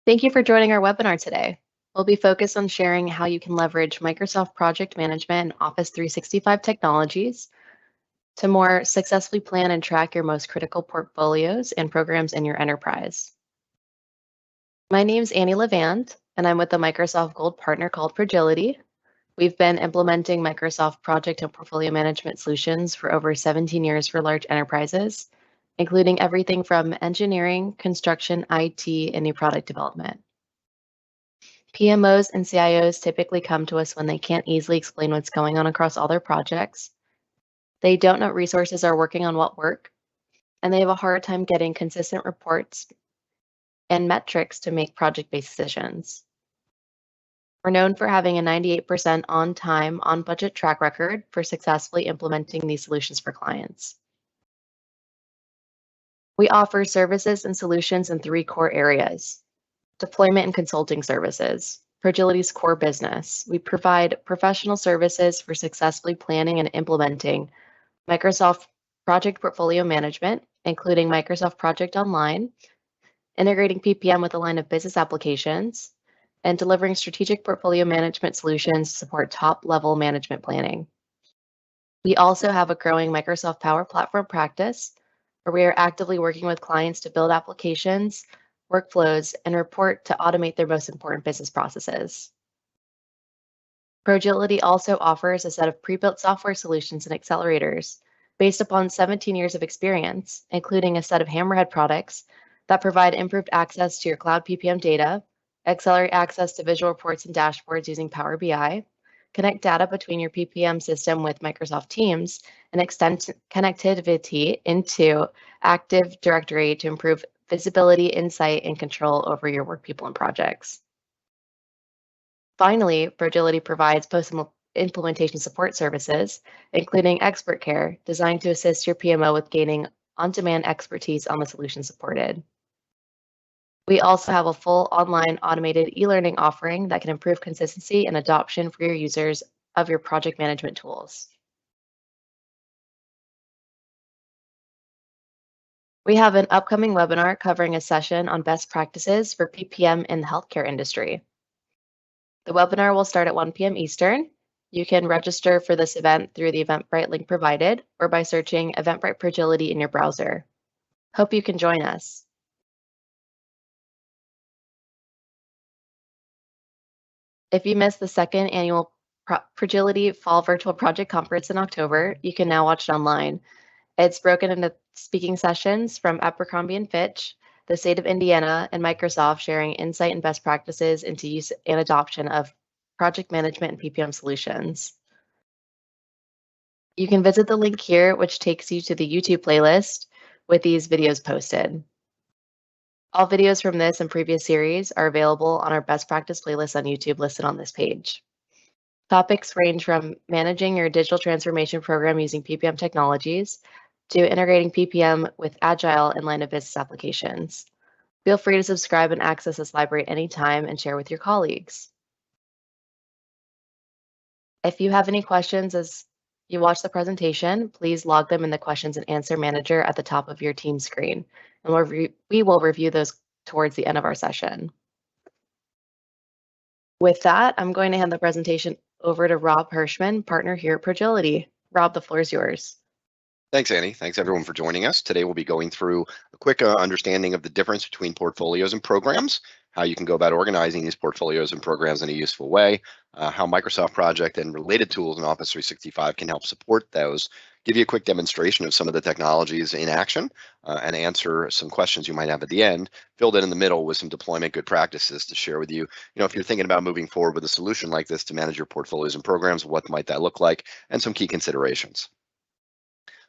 Thank you for joining our webinar today. We'll be focused on sharing how you can leverage Microsoft Project Management and Office 365 technologies to more successfully plan and track your most critical portfolios and programs in your enterprise. My name is Annie Levand, and I'm with the Microsoft Gold partner called PROJILITY. We've been implementing Microsoft Project and Portfolio Management solutions for over 17 years for large enterprises, including everything from engineering, construction, IT, and new product development. PMOs and CIOs typically come to us when they can't easily explain what's going on across all their projects. They don't know what resources are working on what work, and they have a hard time getting consistent reports and metrics to make project-based decisions. We're known for having a 98% on time, on budget track record for successfully implementing these solutions for clients. We offer services and solutions in 3 core areas: deployment and consulting services, PROJILITY's core business. We provide professional services for successfully planning and implementing Microsoft Project Portfolio Management, including Microsoft Project Online, integrating PPM with a line of business applications, and delivering strategic portfolio management solutions to support top-level management planning. We also have a growing Microsoft Power Platform practice, where we are actively working with clients to build applications, workflows, and report to automate their most important business processes. PROJILITY also offers a set of pre-built software solutions and accelerators based upon 17 years of experience, including a set of Hammerhead products that provide improved access to your cloud PPM data, accelerate access to visual reports and dashboards using Power BI, connect data between your PPM system with Microsoft Teams, and extend connectivity into Active Directory to improve visibility, insight, and control over your work, people, and projects. Finally, PROJILITY provides post-implementation support services, including expert care, designed to assist your PMO with gaining on-demand expertise on the solution supported. We also have a full online automated e-learning offering that can improve consistency and adoption for your users of your project management tools. We have an upcoming webinar covering a session on best practices for PPM in the healthcare industry. The webinar will start at 1 p.m. Eastern. You can register for this event through the Eventbrite link provided or by searching Eventbrite PROJILITY in your browser. Hope you can join us. If you missed the second annual PROJILITY Fall Virtual Project Conference in October, you can now watch it online. It's broken into speaking sessions from Abercrombie & Fitch, the state of Indiana, and Microsoft, sharing insight and best practices into use and adoption of project management and PPM solutions. You can visit the link here, which takes you to the YouTube playlist with these videos posted. All videos from this and previous series are available on our best practice playlist on YouTube listed on this page. Topics range from managing your digital transformation program using PPM technologies to integrating PPM with agile and line of business applications. Feel free to subscribe and access this library at any time and share with your colleagues. If you have any questions as you watch the presentation, please log them in the questions and answer manager at the top of your team screen, and we will review those towards the end of our session. With that, I'm going to hand the presentation over to Rob Hirschman, partner here at PROJILITY. Rob, the floor is yours. Thanks, Annie. Thanks, everyone, for joining us. Today, we'll be going through a quick understanding of the difference between portfolios and programs, how you can go about organizing these portfolios and programs in a useful way, how Microsoft Project and related tools in Office 365 can help support those, give you a quick demonstration of some of the technologies in action, and answer some questions you might have at the end, filled in the middle with some deployment good practices to share with you. If you're thinking about moving forward with a solution like this to manage your portfolios and programs, what might that look like, and some key considerations.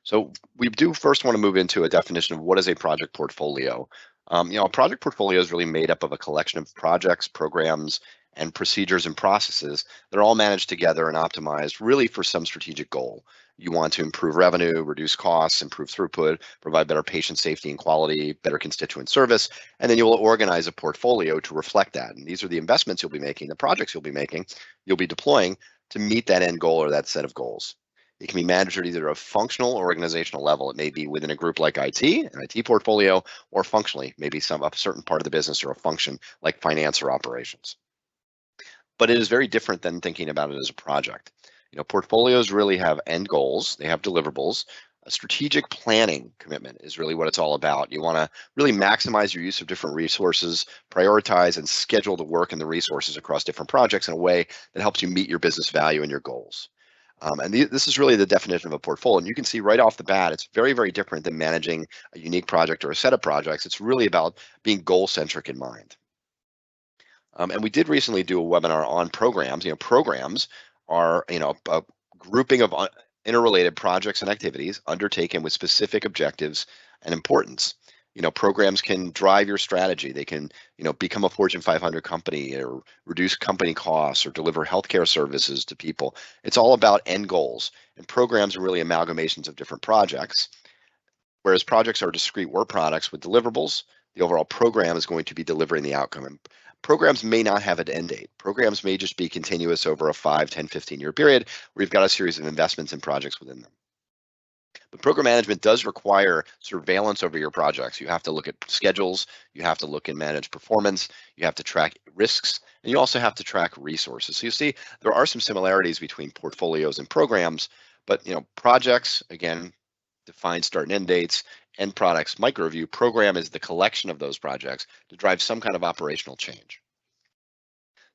So we do first want to move into a definition of what is a project portfolio. A project portfolio is really made up of a collection of projects, programs, and procedures and processes that are all managed together and optimized really for some strategic goal. You want to improve revenue, reduce costs, improve throughput, provide better patient safety and quality, better constituent service, and then you will organize a portfolio to reflect that. And these are the investments you'll be making, the projects you'll be making, you'll be deploying to meet that end goal or that set of goals. It can be managed at either a functional or organizational level. It may be within a group like IT, an IT portfolio, or functionally, maybe a certain part of the business or a function like finance or operations. But it is very different than thinking about it as a project. Portfolios really have end goals, they have deliverables. A strategic planning commitment is really what it's all about. You want to really maximize your use of different resources, prioritize and schedule the work and the resources across different projects in a way that helps you meet your business value and your goals. This is really the definition of a portfolio. And you can see right off the bat, it's very, very different than managing a unique project or a set of projects. It's really about being goal-centric in mind. And we did recently do a webinar on programs. Programs are, a grouping of interrelated projects and activities undertaken with specific objectives and importance. Programs can drive your strategy. They can, become a Fortune 500 company or reduce company costs or deliver healthcare services to people. It's all about end goals. And programs are really amalgamations of different projects. Whereas projects are discrete work products with deliverables, the overall program is going to be delivering the outcome. And programs may not have an end date. Programs may just be continuous over a 5, 10, 15-year period where you've got a series of investments in projects within them. But program management does require surveillance over your projects. You have to look at schedules, you have to look and manage performance, you have to track risks, and you also have to track resources. So you see, there are some similarities between portfolios and programs, but projects, again, define start and end dates, end products, micro review. Program is the collection of those projects to drive some kind of operational change.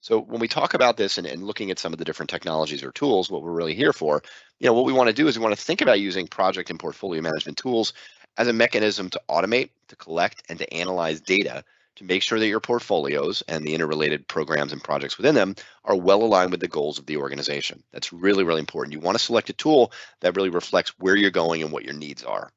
So when we talk about this and looking at some of the different technologies or tools, what we're really here for, what we want to do is we want to think about using project and portfolio management tools as a mechanism to automate, to collect, and to analyze data to make sure that your portfolios and the interrelated programs and projects within them are well aligned with the goals of the organization. That's really, really important. You want to select a tool that really reflects where you're going and what your needs are.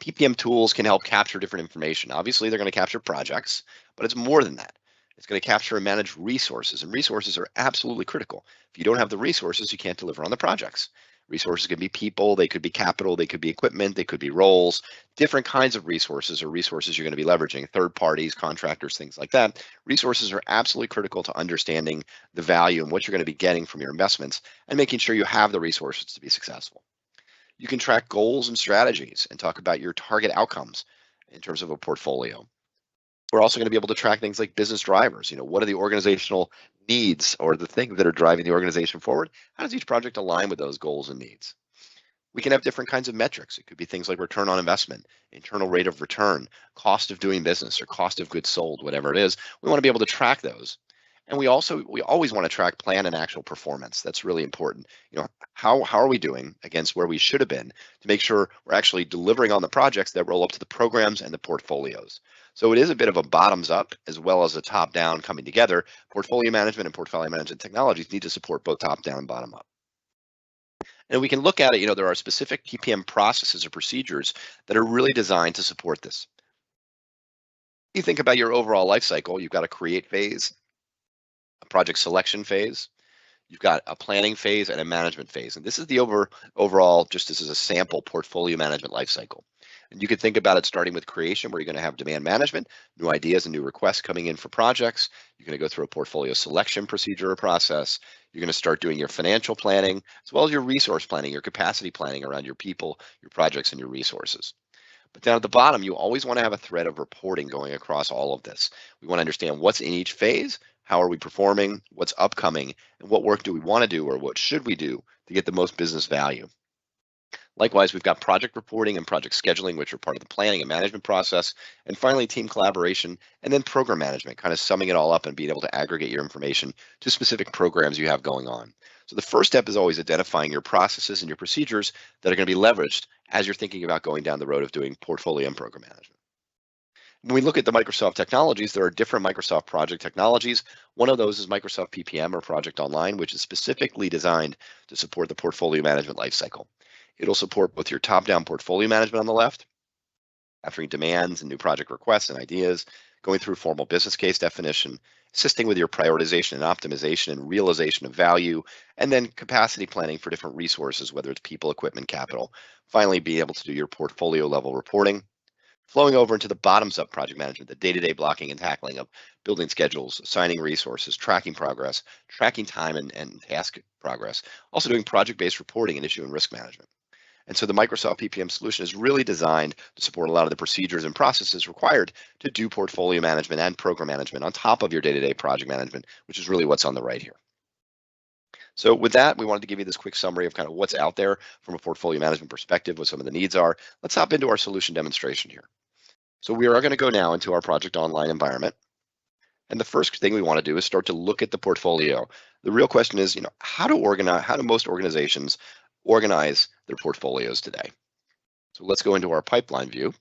PPM tools can help capture different information. Obviously, they're going to capture projects, but it's more than that. It's going to capture and manage resources, and resources are absolutely critical. If you don't have the resources, you can't deliver on the projects. Resources can be people, they could be capital, they could be equipment, they could be roles, different kinds of resources or resources you're going to be leveraging, third parties, contractors, things like that. Resources are absolutely critical to understanding the value and what you're going to be getting from your investments and making sure you have the resources to be successful. You can track goals and strategies and talk about your target outcomes in terms of a portfolio. We're also going to be able to track things like business drivers. What are the organizational needs or the things that are driving the organization forward? How does each project align with those goals and needs? We can have different kinds of metrics. It could be things like return on investment, internal rate of return, cost of doing business, or cost of goods sold, whatever it is. We want to be able to track those. And we always want to track plan and actual performance. That's really important. How are we doing against where we should have been to make sure we're actually delivering on the projects that roll up to the programs and the portfolios. So it is a bit of a bottoms up as well as a top down coming together. Portfolio management and portfolio management technologies need to support both top down and bottom up. And we can look at it, there are specific PPM processes or procedures that are really designed to support this. You think about your overall life cycle, you've got a create phase, a project selection phase, you've got a planning phase and a management phase. And this is the overall, just as a sample, portfolio management life cycle. And you could think about it starting with creation, where you're going to have demand management, new ideas and new requests coming in for projects. You're going to go through a portfolio selection procedure or process. You're going to start doing your financial planning, as well as your resource planning, your capacity planning around your people, your projects, and your resources. But down at the bottom, you always want to have a thread of reporting going across all of this. We want to understand what's in each phase, how are we performing, what's upcoming, and what work do we want to do or what should we do to get the most business value. Likewise, we've got project reporting and project scheduling, which are part of the planning and management process. And finally, team collaboration, and then program management, kind of summing it all up and being able to aggregate your information to specific programs you have going on. So the first step is always identifying your processes and your procedures that are going to be leveraged as you're thinking about going down the road of doing portfolio and program management. When we look at the Microsoft technologies, there are different Microsoft project technologies. One of those is Microsoft PPM or Project Online, which is specifically designed to support the portfolio management lifecycle. It'll support both your top-down portfolio management on the left, capturing demands and new project requests and ideas, going through formal business case definition, assisting with your prioritization and optimization and realization of value, and then capacity planning for different resources, whether it's people, equipment, capital. Finally, being able to do your portfolio level reporting. Flowing over into the bottoms-up project management, the day-to-day blocking and tackling of building schedules, assigning resources, tracking progress, tracking time and task progress, also doing project-based reporting and issue and risk management. And so the Microsoft PPM solution is really designed to support a lot of the procedures and processes required to do portfolio management and program management on top of your day-to-day project management, which is really what's on the right here. So with that, we wanted to give you this quick summary of kind of what's out there from a portfolio management perspective, what some of the needs are. Let's hop into our solution demonstration here. So we are going to go now into our project online environment. And the first thing we want to do is start to look at the portfolio. The real question is, how do most organizations organize their portfolios today? So let's go into our pipeline view.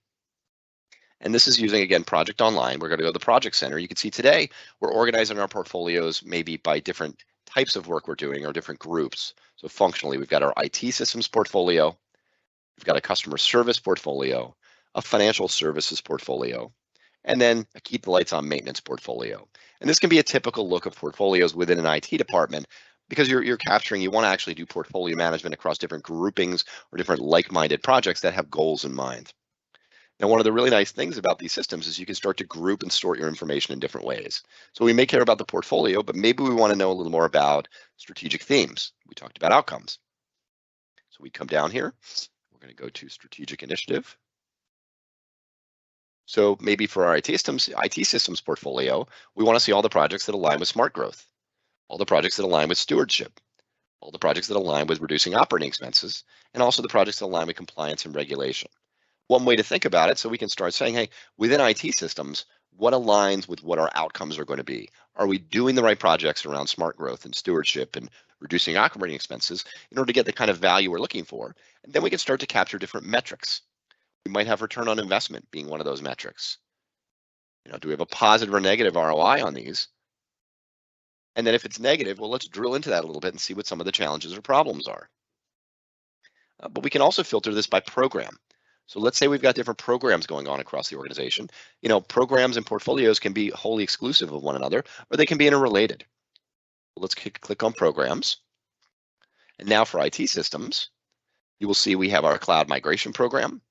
And this is using, again, Project Online. We're going to go to the Project Center. You can see today we're organizing our portfolios maybe by different types of work we're doing or different groups. So functionally, we've got our IT systems portfolio, we've got a customer service portfolio, a financial services portfolio, and then a keep the lights on maintenance portfolio. And this can be a typical look of portfolios within an IT department because you're capturing, you want to actually do portfolio management across different groupings or different like-minded projects that have goals in mind. Now, one of the really nice things about these systems is you can start to group and sort your information in different ways. So we may care about the portfolio, but maybe we want to know a little more about strategic themes. We talked about outcomes. So we come down here, we're going to go to strategic initiative. So maybe for our IT systems portfolio, we want to see all the projects that align with smart growth, all the projects that align with stewardship, all the projects that align with reducing operating expenses, and also the projects that align with compliance and regulation. One way to think about it, so we can start saying, hey, within IT systems, what aligns with what our outcomes are going to be? Are we doing the right projects around smart growth and stewardship and reducing operating expenses in order to get the kind of value we're looking for? And then we can start to capture different metrics. We might have return on investment being one of those metrics. Do we have a positive or negative ROI on these? And then if it's negative, well, let's drill into that a little bit and see what some of the challenges or problems are. But we can also filter this by program. So let's say we've got different programs going on across the organization. Programs and portfolios can be wholly exclusive of one another, or they can be interrelated. Let's click on programs. And now for IT systems, you will see we have our cloud migration program,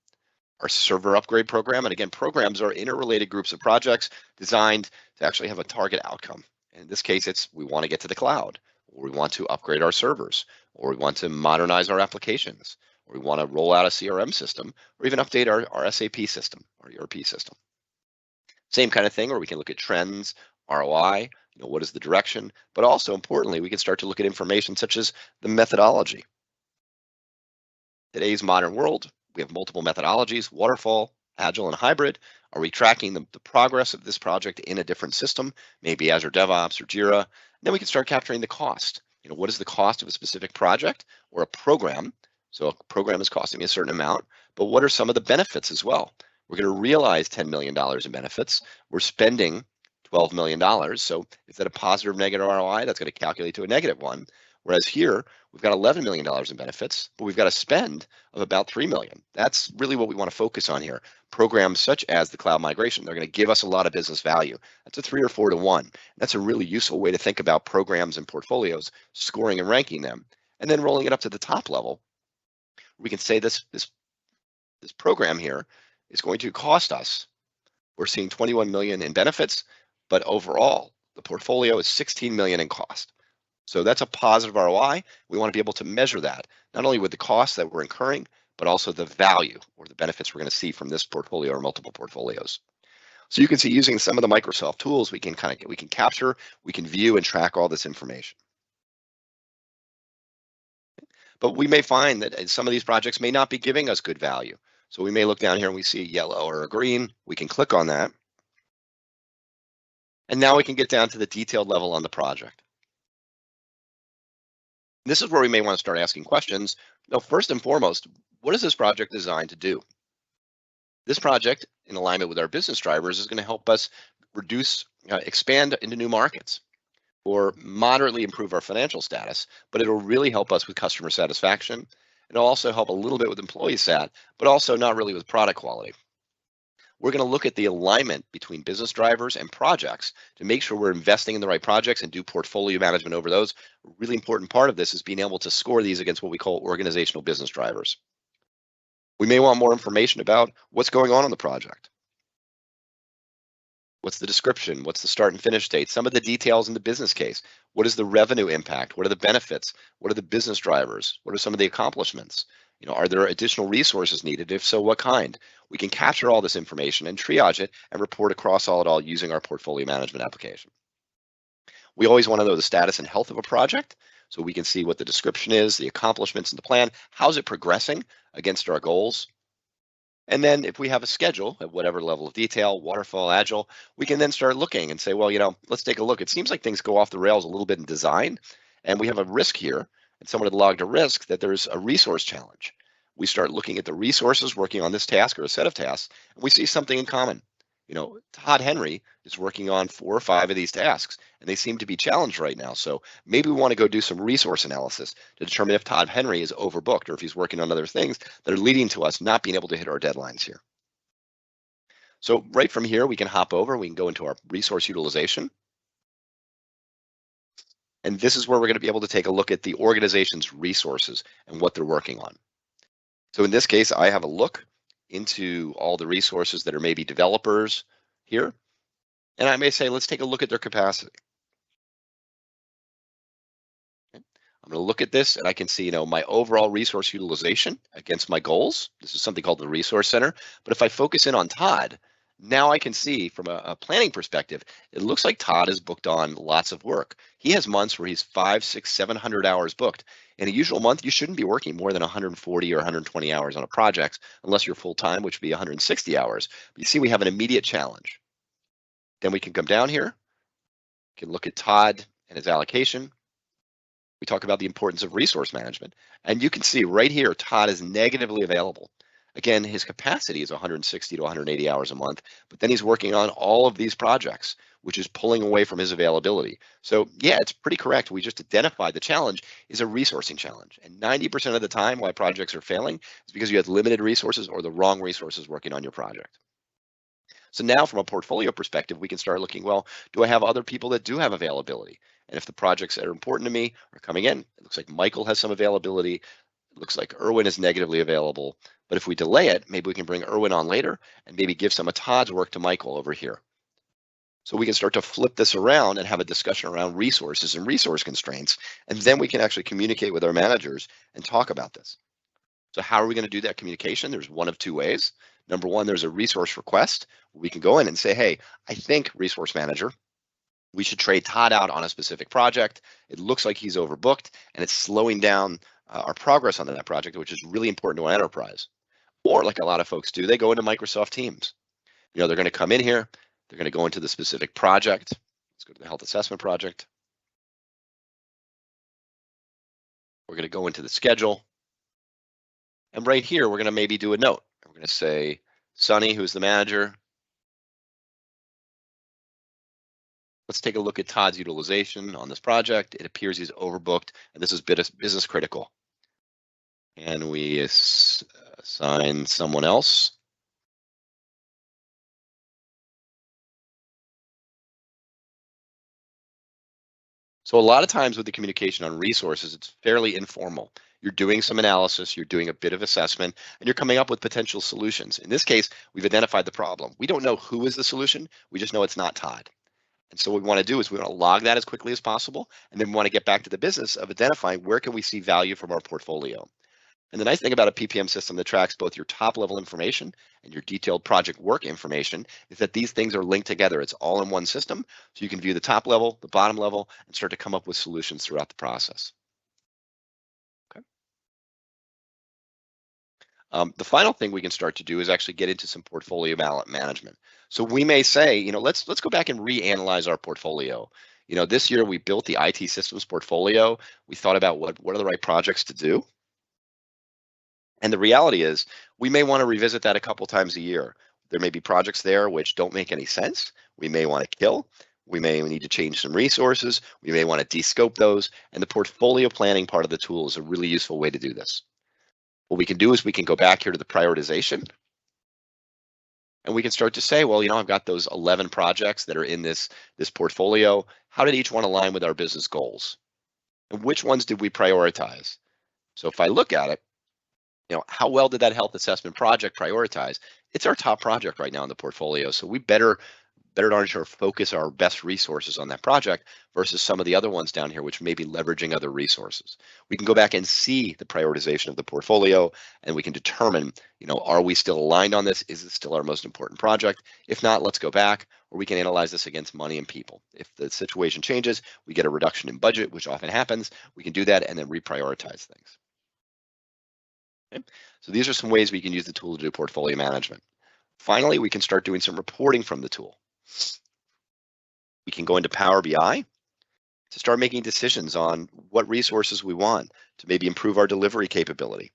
our server upgrade program. And again, programs are interrelated groups of projects designed to actually have a target outcome. And in this case, we want to get to the cloud, or we want to upgrade our servers, or we want to modernize our applications, or we want to roll out a CRM system, or even update our SAP system, or ERP system. Same kind of thing, or we can look at trends, ROI, what is the direction, but also importantly, we can start to look at information such as the methodology. Today's modern world, we have multiple methodologies, waterfall, agile, and hybrid. Are we tracking the progress of this project in a different system, maybe Azure DevOps or Jira? Then we can start capturing the cost. What is the cost of a specific project or a program? So a program is costing me a certain amount, but what are some of the benefits as well? We're going to realize $10 million in benefits. We're spending $12 million. So is that a positive or negative ROI? That's going to calculate to a negative one. Whereas here, we've got $11 million in benefits, but we've got a spend of about $3 million. That's really what we want to focus on here. Programs such as the cloud migration, they're going to give us a lot of business value. That's a 3 or 4 to 1. That's a really useful way to think about programs and portfolios, scoring and ranking them, and then rolling it up to the top level. We can say this program here is going to cost us. We're seeing 21 million in benefits, but overall, the portfolio is 16 million in cost. So that's a positive ROI. We want to be able to measure that, not only with the costs that we're incurring, but also the value or the benefits we're going to see from this portfolio or multiple portfolios. So you can see using some of the Microsoft tools, we can capture, we can view and track all this information. But we may find that some of these projects may not be giving us good value. So we may look down here and we see a yellow or a green. We can click on that. And now we can get down to the detailed level on the project. This is where we may want to start asking questions. First and foremost, what is this project designed to do? This project, in alignment with our business drivers, is going to help us expand into new markets, or moderately improve our financial status, but it'll really help us with customer satisfaction. It'll also help a little bit with employee sat, but also not really with product quality. We're going to look at the alignment between business drivers and projects to make sure we're investing in the right projects and do portfolio management over those. A really important part of this is being able to score these against what we call organizational business drivers. We may want more information about what's going on the project. What's the description? What's the start and finish date? Some of the details in the business case. What is the revenue impact? What are the benefits? What are the business drivers? What are some of the accomplishments? Are there additional resources needed? If so, what kind? We can capture all this information and triage it and report across it all using our portfolio management application. We always want to know the status and health of a project, so we can see what the description is, the accomplishments, and the plan. How's it progressing against our goals? And then if we have a schedule at whatever level of detail, waterfall, agile, we can then start looking and say, well, let's take a look. It seems like things go off the rails a little bit in design, and we have a risk here, and someone had logged a risk that there's a resource challenge. We start looking at the resources working on this task or a set of tasks, and we see something in common. Todd Henry is working on 4 or 5 of these tasks, and they seem to be challenged right now. So maybe we want to go do some resource analysis to determine if Todd Henry is overbooked or if he's working on other things that are leading to us not being able to hit our deadlines here. So right from here, we can hop over, we can go into our resource utilization. And this is where we're going to be able to take a look at the organization's resources and what they're working on. So in this case, I have a look into all the resources that are maybe developers here. And I may say, let's take a look at their capacity. Okay. I'm going to look at this and I can see, my overall resource utilization against my goals. This is something called the resource center. But if I focus in on Todd, now I can see from a planning perspective, it looks like Todd is booked on lots of work. He has months where he's 500, 600, 700 hours booked. In a usual month, you shouldn't be working more than 140 or 120 hours on a project, unless you're full-time, which would be 160 hours. But you see, we have an immediate challenge. Then we can come down here, can look at Todd and his allocation. We talk about the importance of resource management. And you can see right here, Todd is negatively available. Again, his capacity is 160 to 180 hours a month, but then he's working on all of these projects, which is pulling away from his availability. So yeah, it's pretty correct. We just identified the challenge is a resourcing challenge. And 90% of the time why projects are failing is because you have limited resources or the wrong resources working on your project. So now from a portfolio perspective, we can start looking, well, do I have other people that do have availability? And if the projects that are important to me are coming in, it looks like Michael has some availability. It looks like Erwin is negatively available. But if we delay it, maybe we can bring Erwin on later and maybe give some of Todd's work to Michael over here. So we can start to flip this around and have a discussion around resources and resource constraints. And then we can actually communicate with our managers and talk about this. So how are we going to do that communication? There's one of 2 ways. Number one, there's a resource request. We can go in and say, hey, I think resource manager, we should trade Todd out on a specific project. It looks like he's overbooked and it's slowing down our progress on that project, which is really important to an enterprise. Or like a lot of folks do, they go into Microsoft Teams. They're going to come in here. They're going to go into the specific project. Let's go to the health assessment project. We're going to go into the schedule. And right here, we're going to maybe do a note. We're going to say, Sonny, who's the manager. Let's take a look at Todd's utilization on this project. It appears he's overbooked, and this is business critical. And we assign someone else. So a lot of times with the communication on resources, it's fairly informal. You're doing some analysis, you're doing a bit of assessment, and you're coming up with potential solutions. In this case, we've identified the problem. We don't know who is the solution. We just know it's not Todd. And so what we want to do is we want to log that as quickly as possible. And then we want to get back to the business of identifying where can we see value from our portfolio. And the nice thing about a PPM system that tracks both your top level information and your detailed project work information is that these things are linked together. It's all in one system. So you can view the top level, the bottom level, and start to come up with solutions throughout the process. Okay. The final thing we can start to do is actually get into some portfolio management. So we may say, let's go back and reanalyze our portfolio. This year we built the IT systems portfolio. We thought about what are the right projects to do. And the reality is we may want to revisit that a couple times a year. There may be projects there which don't make any sense. We may want to kill. We may need to change some resources. We may want to de-scope those. And the portfolio planning part of the tool is a really useful way to do this. What we can do is we can go back here to the prioritization. And we can start to say, well, I've got those 11 projects that are in this portfolio. How did each one align with our business goals? And which ones did we prioritize? So if I look at it, How well did that health assessment project prioritize? It's our top project right now in the portfolio, so we better darn sure focus our best resources on that project versus some of the other ones down here, which may be leveraging other resources. We can go back and see the prioritization of the portfolio, and we can determine, are we still aligned on this? Is it still our most important project? If not, let's go back, or we can analyze this against money and people. If the situation changes, we get a reduction in budget, which often happens. We can do that and then reprioritize things. Okay? So these are some ways we can use the tool to do portfolio management. Finally, we can start doing some reporting from the tool. We can go into Power BI to start making decisions on what resources we want to maybe improve our delivery capability.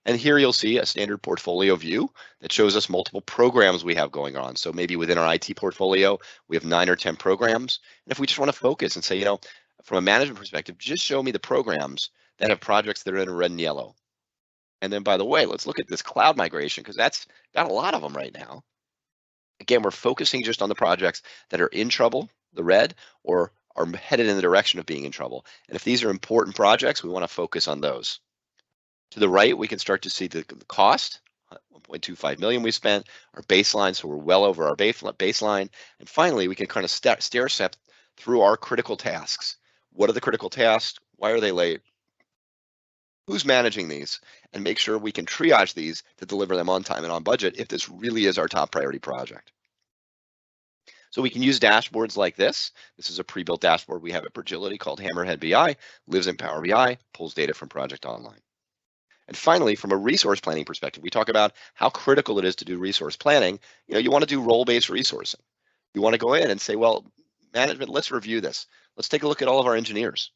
And here you'll see a standard portfolio view that shows us multiple programs we have going on. So maybe within our IT portfolio, we have 9 or 10 programs. And if we just want to focus and say, from a management perspective, just show me the programs that have projects that are in red and yellow. And then, by the way, let's look at this cloud migration, because that's got a lot of them right now. Again, we're focusing just on the projects that are in trouble, the red, or are headed in the direction of being in trouble. And if these are important projects, we want to focus on those. To the right, we can start to see the cost, 1.25 million we spent, our baseline, so we're well over our baseline. And finally, we can kind of stair step through our critical tasks. What are the critical tasks? Why are they late? Who's managing these? And make sure we can triage these to deliver them on time and on budget if this really is our top priority project. So we can use dashboards like this. This is a pre-built dashboard we have at PROJILITY called Hammerhead BI, lives in Power BI, pulls data from Project Online. And finally, from a resource planning perspective, we talk about how critical it is to do resource planning. You want to do role-based resourcing. You want to go in and say, well, management, let's review this. Let's take a look at all of our engineers.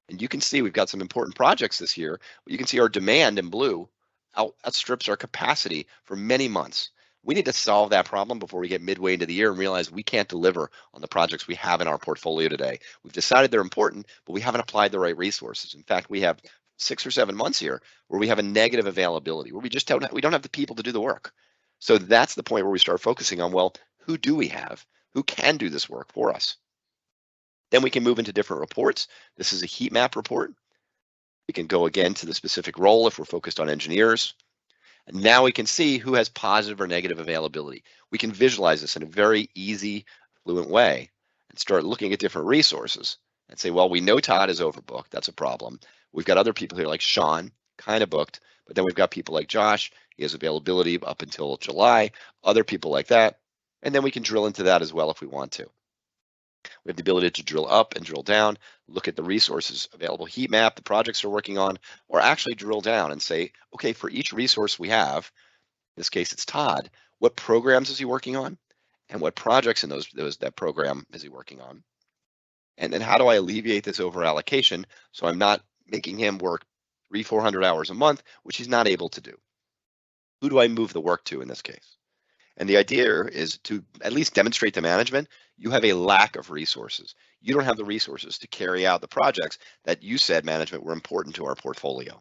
And you can see we've got some important projects this year. But you can see our demand in blue outstrips our capacity for many months. We need to solve that problem before we get midway into the year and realize we can't deliver on the projects we have in our portfolio today. We've decided they're important, but we haven't applied the right resources. In fact, we have 6 or 7 months here where we have a negative availability, where we don't have the people to do the work. So that's the point where we start focusing on, well, who do we have? Who can do this work for us? Then we can move into different reports. This is a heat map report. We can go again to the specific role if we're focused on engineers. And now we can see who has positive or negative availability. We can visualize this in a very easy, fluent way and start looking at different resources and say, well, we know Todd is overbooked. That's a problem. We've got other people here like Sean, kind of booked, but then we've got people like Josh. He has availability up until July, other people like that. And then we can drill into that as well if we want to. We have the ability to drill up and drill down, look at the resources available, heat map, the projects we're working on, or actually drill down and say, okay, for each resource we have, in this case it's Todd, what programs is he working on? And what projects in that program is he working on? And then how do I alleviate this over allocation so I'm not making him work 300-400 hours a month, which he's not able to do? Who do I move the work to in this case? And the idea is to at least demonstrate to management, you have a lack of resources. You don't have the resources to carry out the projects that you said, management, were important to our portfolio.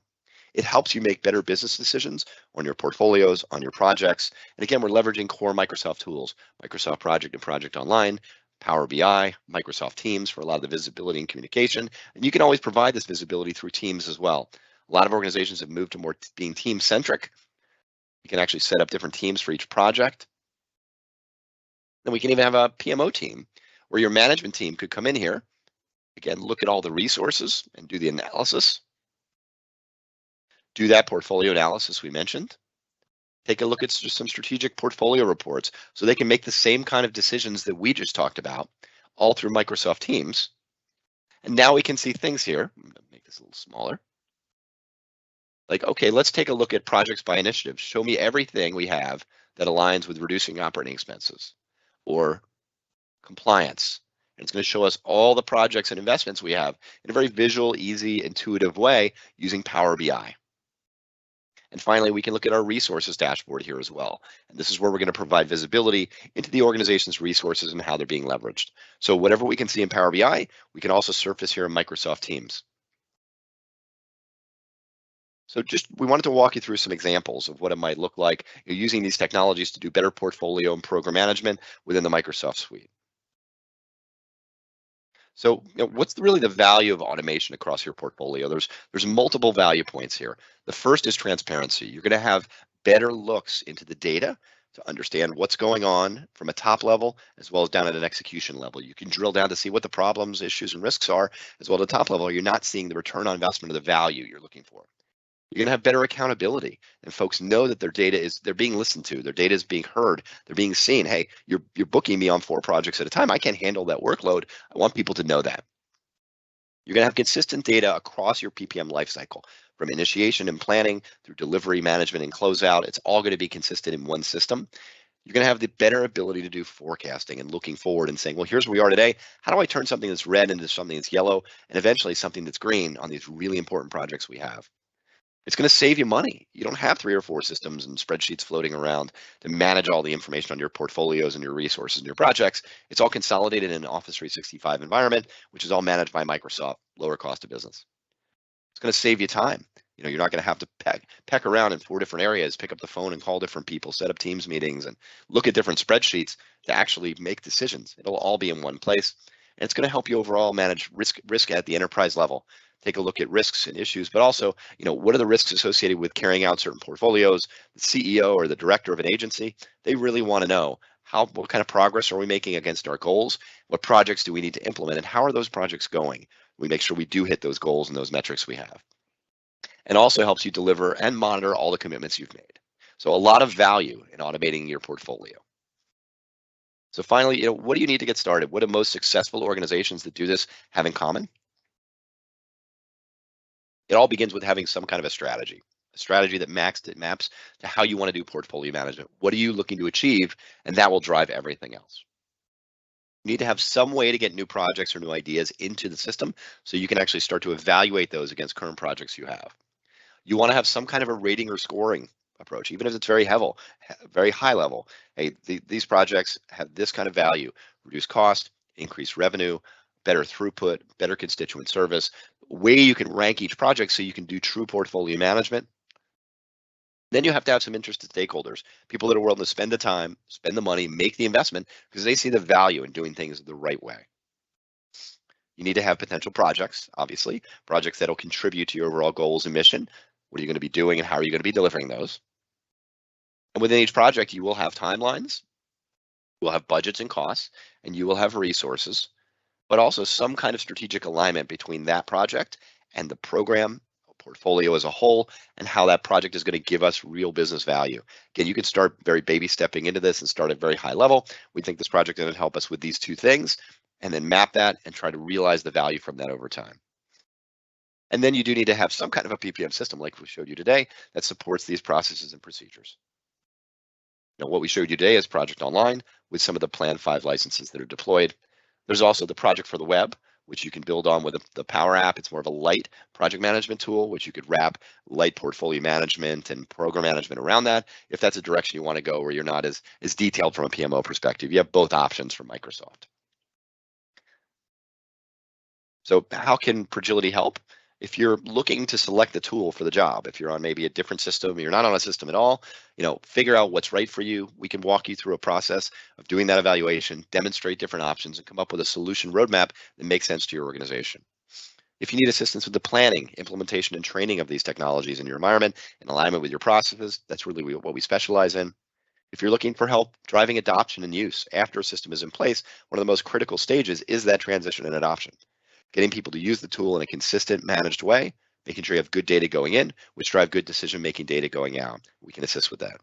It helps you make better business decisions on your portfolios, on your projects. And again, we're leveraging core Microsoft tools, Microsoft Project and Project Online, Power BI, Microsoft Teams for a lot of the visibility and communication. And you can always provide this visibility through Teams as well. A lot of organizations have moved to more being team-centric. You can actually set up different teams for each project. Then we can even have a PMO team where your management team could come in here, again, look at all the resources and do the analysis. Do that portfolio analysis we mentioned. Take a look at some strategic portfolio reports so they can make the same kind of decisions that we just talked about, all through Microsoft Teams. And now we can see things here. I'm going to make this a little smaller. Like, okay, let's take a look at projects by initiative. Show me everything we have that aligns with reducing operating expenses or compliance. And it's going to show us all the projects and investments we have in a very visual, easy, intuitive way using Power BI. And finally, we can look at our resources dashboard here as well. And this is where we're going to provide visibility into the organization's resources and how they're being leveraged. So whatever we can see in Power BI, we can also surface here in Microsoft Teams. So we wanted to walk you through some examples of what it might look like using these technologies to do better portfolio and program management within the Microsoft suite. So, what's really the value of automation across your portfolio? There's multiple value points here. The first is transparency. You're going to have better looks into the data to understand what's going on from a top level as well as down at an execution level. You can drill down to see what the problems, issues, and risks are, as well at the top level. You're not seeing the return on investment or the value you're looking for. You're going to have better accountability, and folks know that they're being listened to, their data is being heard, they're being seen. Hey, you're booking me on 4 projects at a time. I can't handle that workload. I want people to know that. You're going to have consistent data across your PPM lifecycle, from initiation and planning through delivery, management, and closeout. It's all going to be consistent in one system. You're going to have the better ability to do forecasting and looking forward and saying, well, here's where we are today. How do I turn something that's red into something that's yellow and eventually something that's green on these really important projects we have? It's going to save you money. You don't have 3 or 4 systems and spreadsheets floating around to manage all the information on your portfolios and your resources and your projects. It's all consolidated in an Office 365 environment, which is all managed by Microsoft, lower cost of business. It's going to save you time. You're not going to have to peck around in 4 different areas, pick up the phone and call different people, set up Teams meetings, and look at different spreadsheets to actually make decisions. It'll all be in one place. And it's going to help you overall manage risk at the enterprise level. Take a look at risks and issues, but also, what are the risks associated with carrying out certain portfolios? The CEO or the director of an agency, they really want to know what kind of progress are we making against our goals? What projects do we need to implement, and how are those projects going? We make sure we do hit those goals and those metrics we have. And also helps you deliver and monitor all the commitments you've made. So a lot of value in automating your portfolio. So finally, what do you need to get started? What do most successful organizations that do this have in common? It all begins with having some kind of a strategy that maps to how you want to do portfolio management. What are you looking to achieve? And that will drive everything else. You need to have some way to get new projects or new ideas into the system so you can actually start to evaluate those against current projects you have. You want to have some kind of a rating or scoring approach, even if it's very high level. Hey, these projects have this kind of value: reduce cost, increase revenue, better throughput, better constituent service. Way you can rank each project so you can do true portfolio management. Then you have to have some interested stakeholders, people that are willing to spend the time, spend the money, make the investment because they see the value in doing things the right way. You need to have potential projects, obviously, projects that'll contribute to your overall goals and mission. What are you going to be doing and how are you going to be delivering those? And within each project, you will have timelines, you will have budgets and costs, and you will have resources, but also some kind of strategic alignment between that project and the program portfolio as a whole and how that project is going to give us real business value. Again, you can start very baby stepping into this and start at very high level. We think this project is going to help us with these 2 things, and then map that and try to realize the value from that over time. And then you do need to have some kind of a PPM system like we showed you today that supports these processes and procedures. Now, what we showed you today is Project Online with some of the planned 5 licenses that are deployed. There's also the project for the web, which you can build on with the Power App. It's more of a light project management tool, which you could wrap light portfolio management and program management around that if that's a direction you want to go where you're not as detailed from a PMO perspective. You have both options from Microsoft. So how can PROJILITY help? If you're looking to select the tool for the job, if you're on maybe a different system, you're not on a system at all, figure out what's right for you. We can walk you through a process of doing that evaluation, demonstrate different options, and come up with a solution roadmap that makes sense to your organization. If you need assistance with the planning, implementation, and training of these technologies in your environment in alignment with your processes, that's really what we specialize in. If you're looking for help driving adoption and use after a system is in place, one of the most critical stages is that transition and adoption. Getting people to use the tool in a consistent, managed way, making sure you have good data going in, which drive good decision-making data going out. We can assist with that.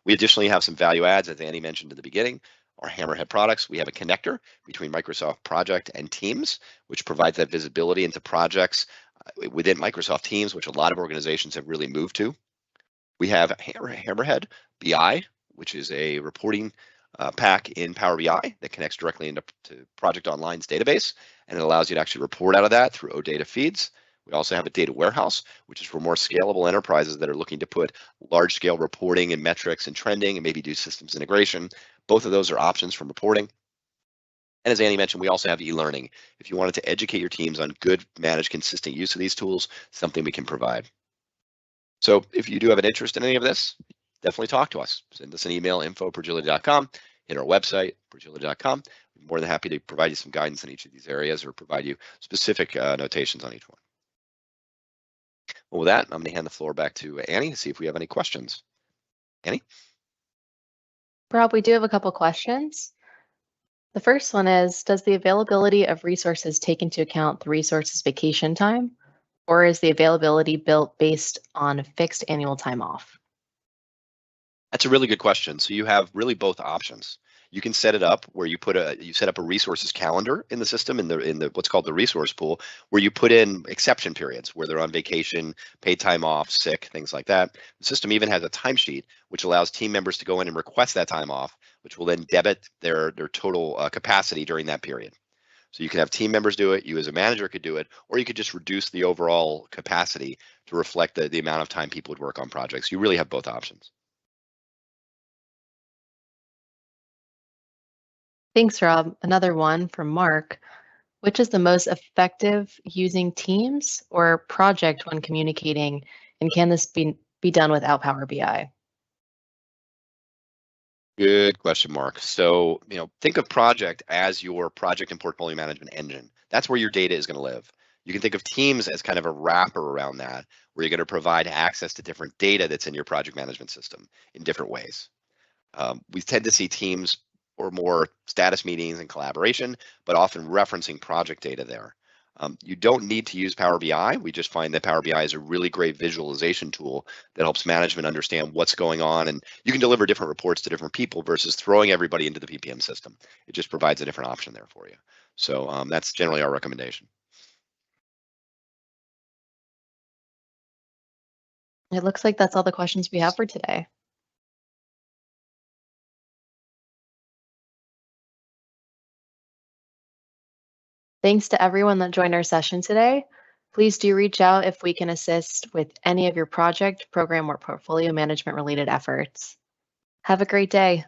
We additionally have some value adds, as Andy mentioned in the beginning. Our Hammerhead products, we have a connector between Microsoft Project and Teams, which provides that visibility into projects within Microsoft Teams, which a lot of organizations have really moved to. We have Hammerhead BI, which is a reporting pack in Power BI that connects directly into Project Online's database, and it allows you to actually report out of that through OData feeds. We also have a data warehouse, which is for more scalable enterprises that are looking to put large-scale reporting and metrics and trending and maybe do systems integration. Both of those are options from reporting. And as Andy mentioned, we also have e-learning. If you wanted to educate your teams on good, managed, consistent use of these tools, something we can provide. So if you do have an interest in any of this, definitely talk to us. Send us an email, info@PROJILITY.com. Hit our website, PROJILITY.com. more than happy to provide you some guidance in each of these areas or provide you specific notations on each one. Well, with that, I'm going to hand the floor back to Annie to see if we have any questions. Annie? Rob, we do have a couple questions. The first one is, does the availability of resources take into account the resource's vacation time, or is the availability built based on fixed annual time off? That's a really good question. So you have really both options. You can set it up where you set up a resources calendar in the system in the what's called the resource pool, where you put in exception periods where they're on vacation, paid time off, sick, things like that. The system even has a timesheet which allows team members to go in and request that time off, which will then debit their total capacity during that period. So you can have team members do it, you as a manager could do it, or you could just reduce the overall capacity to reflect the amount of time people would work on projects. You really have both options. Thanks, Rob. Another one from Mark. Which is the most effective using Teams or Project when communicating, and can this be done without Power BI? Good question, Mark. So, think of Project as your project and portfolio management engine. That's where your data is going to live. You can think of Teams as kind of a wrapper around that, where you're going to provide access to different data that's in your project management system in different ways. We tend to see Teams or more status meetings and collaboration, but often referencing project data there. You don't need to use Power BI. We just find that Power BI is a really great visualization tool that helps management understand what's going on, and you can deliver different reports to different people versus throwing everybody into the PPM system. It just provides a different option there for you. So that's generally our recommendation. It looks like that's all the questions we have for today. Thanks to everyone that joined our session today. Please do reach out if we can assist with any of your project, program, or portfolio management related efforts. Have a great day.